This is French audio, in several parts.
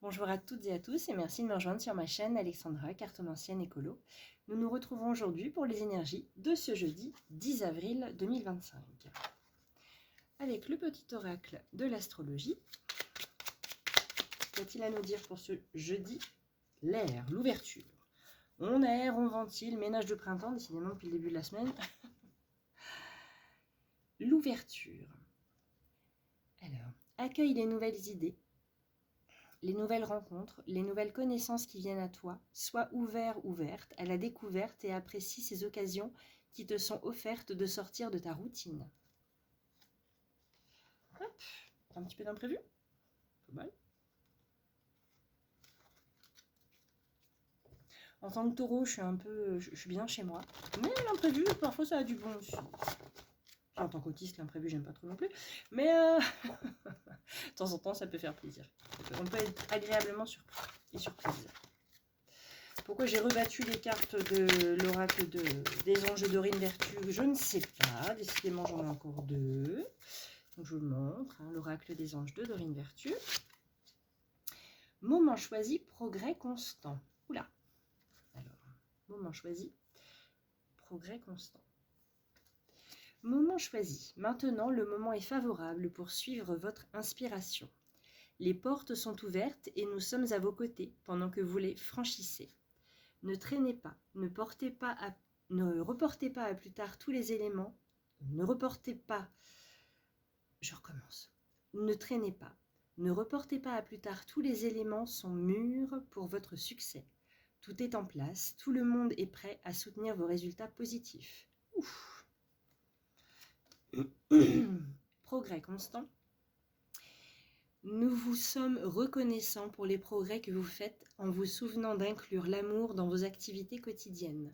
Bonjour à toutes et à tous et merci de me rejoindre sur ma chaîne Alexandra, cartomancienne écolo. Nous nous retrouvons aujourd'hui pour les énergies de ce jeudi 10 avril 2025. Avec le petit oracle de l'astrologie, qu'a-t-il à nous dire pour ce jeudi? L'air, l'ouverture. On aère, on ventile, ménage de printemps, décidément depuis le début de la semaine. L'ouverture. Alors, accueille les nouvelles idées, les nouvelles rencontres, les nouvelles connaissances qui viennent à toi. Sois ouvert, ouverte à la découverte et apprécie ces occasions qui te sont offertes de sortir de ta routine. Hop, un petit peu d'imprévu. Pas mal. En tant que taureau, je suis bien chez moi. Mais l'imprévu, parfois ça a du bon aussi. En tant qu'autiste, l'imprévu, j'aime pas trop non plus. Mais de temps en temps, ça peut faire plaisir. On peut être agréablement surpris et surprise. Pourquoi j'ai rebattu les cartes de l'oracle des anges de Dorine Vertu? Je ne sais pas. Décidément, j'en ai encore deux. Donc, je vous le montre. Hein, l'oracle des anges de Dorine Vertu. Moment choisi, progrès constant. Oula. Alors, moment choisi, progrès constant. Moment choisi. Maintenant, le moment est favorable pour suivre votre inspiration. Les portes sont ouvertes et nous sommes à vos côtés pendant que vous les franchissez. Ne traînez pas, ne reportez pas à plus tard tous les éléments. Ne reportez pas. Je recommence. Ne traînez pas. Ne reportez pas à plus tard tous les éléments sont mûrs pour votre succès. Tout est en place, tout le monde est prêt à soutenir vos résultats positifs. Ouf. Progrès constant. Nous vous sommes reconnaissants pour les progrès que vous faites en vous souvenant d'inclure l'amour dans vos activités quotidiennes.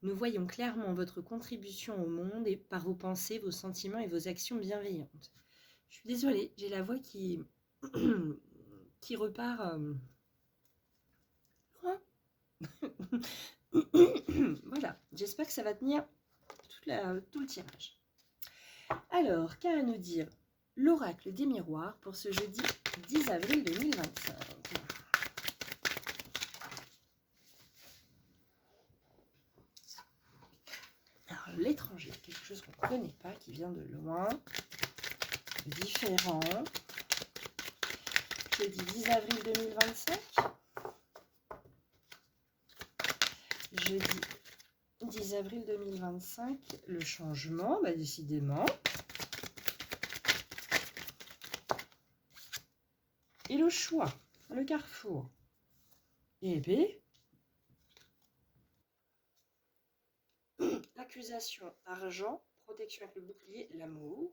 Nous voyons clairement votre contribution au monde et par vos pensées, vos sentiments et vos actions bienveillantes. Je suis désolée, j'ai la voix qui repart loin. Voilà, j'espère que ça va tenir tout le tirage. Alors, qu'a à nous dire l'oracle des miroirs pour ce jeudi 10 avril 2025? Alors, l'étranger, quelque chose qu'on ne connaît pas, qui vient de loin, différent. Jeudi 10 avril 2025. Jeudi 10 avril 2025, le changement, décidément. Et le choix, le carrefour. Épée. Accusation, argent, protection avec le bouclier, l'amour,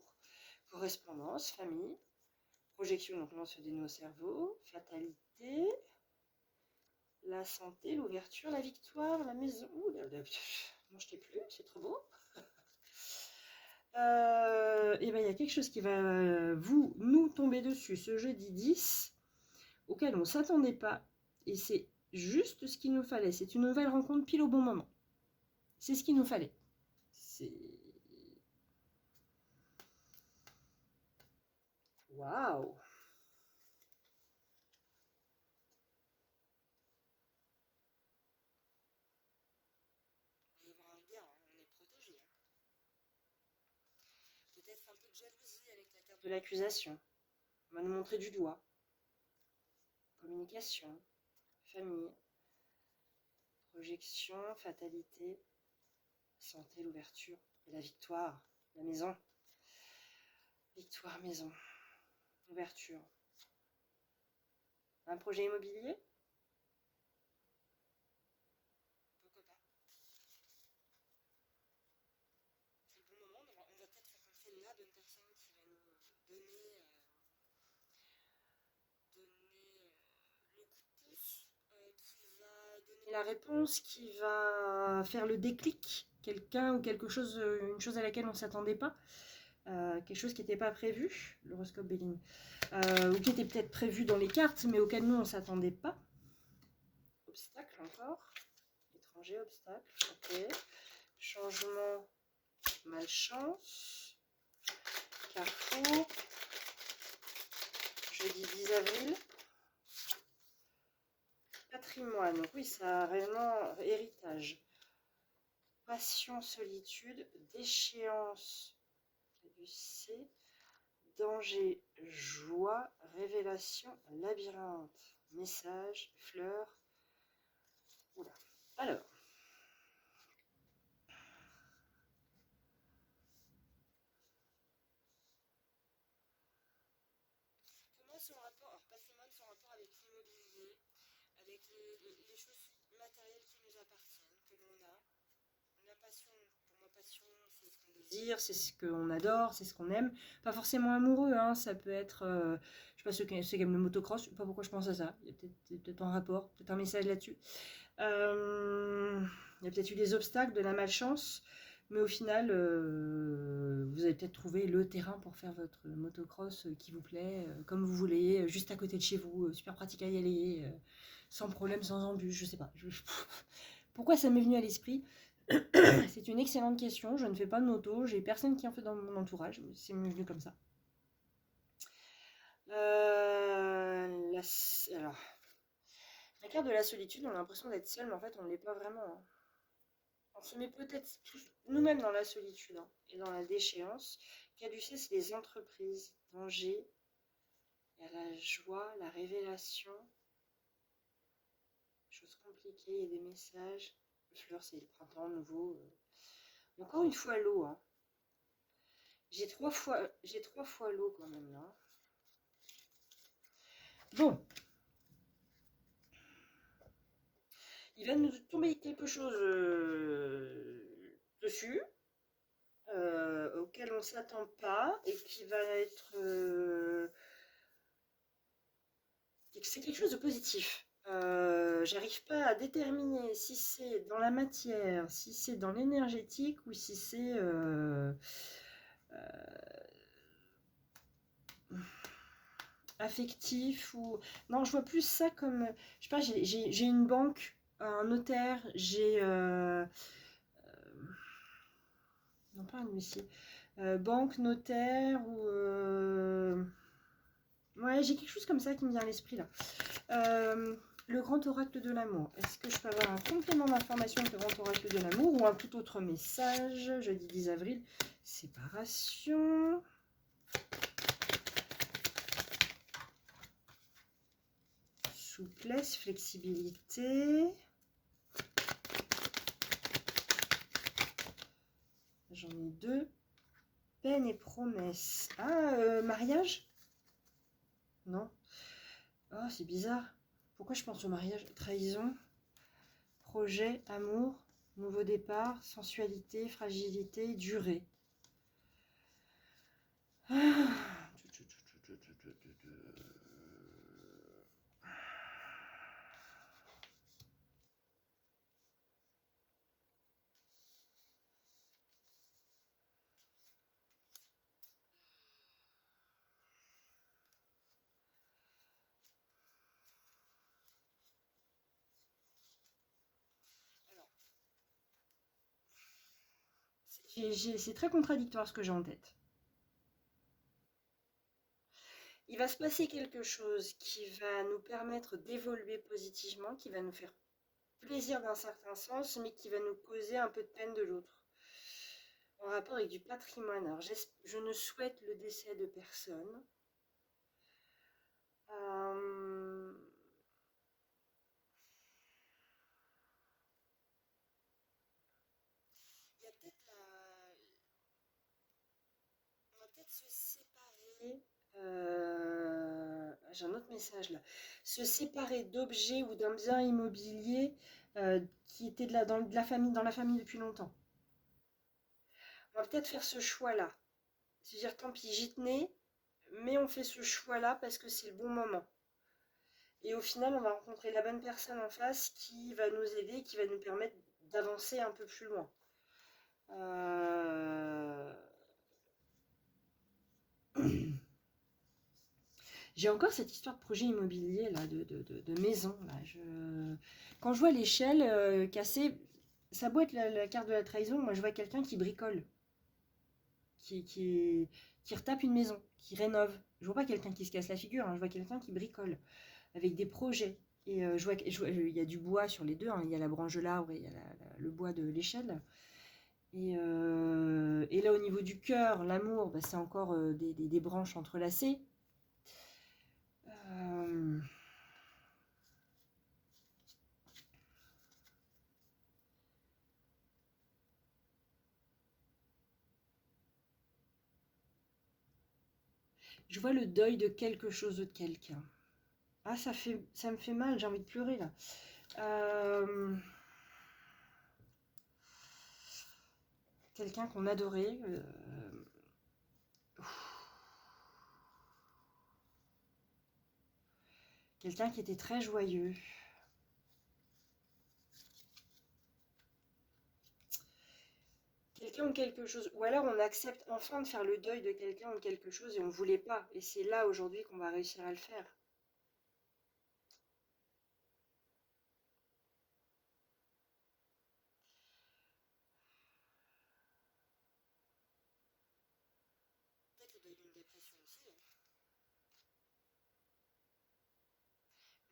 correspondance, famille, projection, donc non, se dénoue au cerveau, fatalité, la santé, l'ouverture, la victoire, la maison. Ouh, non, je t'ai plus, c'est trop beau. Et il y a quelque chose qui va nous tomber dessus ce jeudi 10, auquel on ne s'attendait pas, et c'est juste ce qu'il nous fallait. C'est une nouvelle rencontre pile au bon moment. C'est ce qu'il nous fallait. C'est... Waouh! On est protégé. Peut-être un peu de jalousie avec la carte de l'accusation. On va nous montrer du doigt. Communication, famille, projection, fatalité, santé, l'ouverture et la victoire, la maison. Victoire, maison, ouverture. Un projet immobilier? Pourquoi pas? C'est le bon moment. On va peut-être rencontrer là bonne personne qui va nous donner le coup de pouce, qui va donner la réponse, qui va faire le déclic. Quelqu'un ou quelque chose, une chose à laquelle on ne s'attendait pas. Quelque chose qui n'était pas prévu, l'horoscope Béline, ou qui était peut-être prévu dans les cartes, mais auquel nous on ne s'attendait pas. Obstacle encore, étranger, obstacle, ok. Changement, malchance, carrefour, jeudi 10 avril. patrimoine. Donc oui, ça a réellement héritage. Passion, solitude, déchéance, caducée, danger, joie, révélation, labyrinthe, message, fleur. Oula. Alors. Comment son rapport, alors patrimoine, son rapport avec l'immobilier, avec les choses matérielles qui nous appartiennent, que l'on a. La passion, pour moi, passion, c'est ce qu'on désire, c'est ce qu'on adore, c'est ce qu'on aime. Pas forcément amoureux, hein, ça peut être, je sais pas, ceux qui aiment le motocross, je sais pas pourquoi je pense à ça. Il y a peut-être un rapport, peut-être un message là-dessus. Il y a peut-être eu des obstacles, de la malchance, mais au final, vous avez peut-être trouvé le terrain pour faire votre motocross qui vous plaît, comme vous voulez, juste à côté de chez vous, super pratique à y aller, sans problème, sans embûche, je sais pas. Pourquoi ça m'est venu à l'esprit? C'est une excellente question. Je ne fais pas de moto. J'ai personne qui en fait dans mon entourage. C'est venu comme ça. Alors, la carte de la solitude, on a l'impression d'être seul, mais en fait, on ne l'est pas vraiment. Hein. On se met peut-être nous-mêmes dans la solitude hein, et dans la déchéance. Caducée, c'est les entreprises, danger, il y a la joie, la révélation, choses compliquées, il y a des messages. Fleur, c'est le printemps nouveau. Encore une fois l'eau. Hein. J'ai trois fois l'eau quand même là. Bon. Il va nous tomber quelque chose dessus, auquel on ne s'attend pas, et qui va être... c'est quelque chose de positif. J'arrive pas à déterminer si c'est dans la matière, si c'est dans l'énergétique, ou si c'est... affectif ou non je vois plus ça comme je sais pas j'ai une banque un notaire j'ai non pas un huissier banque notaire ou ouais j'ai quelque chose comme ça qui me vient à l'esprit là le grand oracle de l'amour, est-ce que je peux avoir un complément d'information avec le grand oracle de l'amour ou un tout autre message? Jeudi 10 avril, séparation. Souplesse, flexibilité. J'en ai deux. Peine et promesse. Ah, mariage? Non. Oh, c'est bizarre. Pourquoi je pense au mariage? Trahison, projet, amour, nouveau départ, sensualité, fragilité, durée. Ah. C'est très contradictoire ce que j'ai en tête. Il va se passer quelque chose qui va nous permettre d'évoluer positivement, qui va nous faire plaisir d'un certain sens, mais qui va nous causer un peu de peine de l'autre. En rapport avec du patrimoine. Alors, je ne souhaite le décès de personne. Il y a peut-être on va peut-être se séparer. J'ai un autre message là. Se séparer d'objets ou d'un bien immobilier qui était dans la famille depuis longtemps. On va peut-être faire ce choix-là. C'est-à-dire, tant pis, j'y tenais, mais on fait ce choix-là parce que c'est le bon moment. Et au final, on va rencontrer la bonne personne en face qui va nous aider, qui va nous permettre d'avancer un peu plus loin. J'ai encore cette histoire de projet immobilier, là, de maison. Là. Quand je vois l'échelle cassée, ça doit être la carte de la trahison. Moi, je vois quelqu'un qui bricole, qui retape une maison, qui rénove. Je vois pas quelqu'un qui se casse la figure, hein, je vois quelqu'un qui bricole, avec des projets. Et il y a du bois sur les deux, hein. Il y a la branche de l'arbre et il y a le bois de l'échelle. Et là, au niveau du cœur, l'amour, bah, c'est encore des branches entrelacées. Je vois le deuil de quelque chose ou de quelqu'un. Ah, ça me fait mal, j'ai envie de pleurer là. Quelqu'un qu'on adorait. Quelqu'un qui était très joyeux. Quelqu'un ou quelque chose. Ou alors on accepte enfin de faire le deuil de quelqu'un ou quelque chose et on ne voulait pas. Et c'est là aujourd'hui qu'on va réussir à le faire. Peut-être le deuil d'une dépression aussi, hein.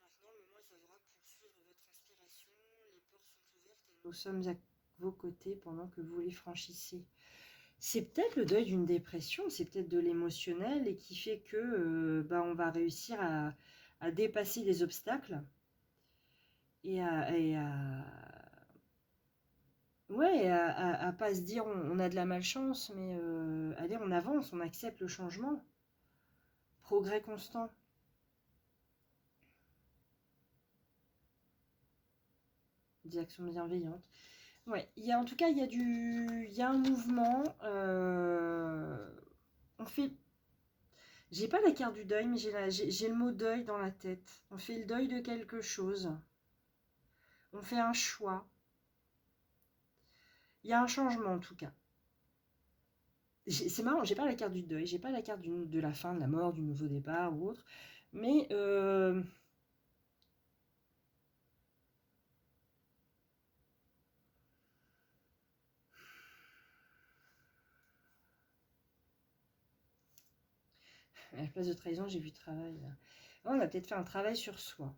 Maintenant, le moment est favorable pour suivre votre inspiration. Les portes sont ouvertes et nous sommes à vos côtés pendant que vous les franchissez. C'est peut-être le deuil d'une dépression, c'est peut-être de l'émotionnel et qui fait que bah, on va réussir à dépasser les obstacles et ouais, à pas se dire on a de la malchance, mais allez, on avance, on accepte le changement. Progrès constant. Des actions bienveillantes. Ouais, en tout cas, il y a un mouvement. On fait. J'ai pas la carte du deuil, mais j'ai le mot deuil dans la tête. On fait le deuil de quelque chose. On fait un choix. Il y a un changement en tout cas. C'est marrant, j'ai pas la carte du deuil, j'ai pas la carte de la fin, de la mort, du nouveau départ ou autre. Mais à la place de trahison, j'ai vu travail. Là. On a peut-être fait un travail sur soi.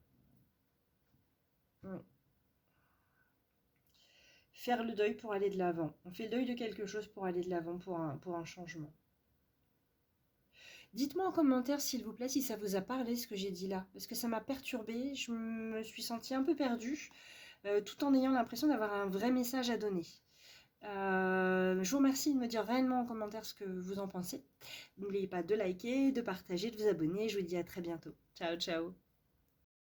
Faire le deuil pour aller de l'avant. On fait le deuil de quelque chose pour aller de l'avant, pour un changement. Dites-moi en commentaire, s'il vous plaît, si ça vous a parlé ce que j'ai dit là. Parce que ça m'a perturbée, je me suis sentie un peu perdue, tout en ayant l'impression d'avoir un vrai message à donner. Je vous remercie de me dire réellement en commentaire ce que vous en pensez. N'oubliez pas de liker, de partager, de vous abonner. Je vous dis à très bientôt. Ciao, ciao.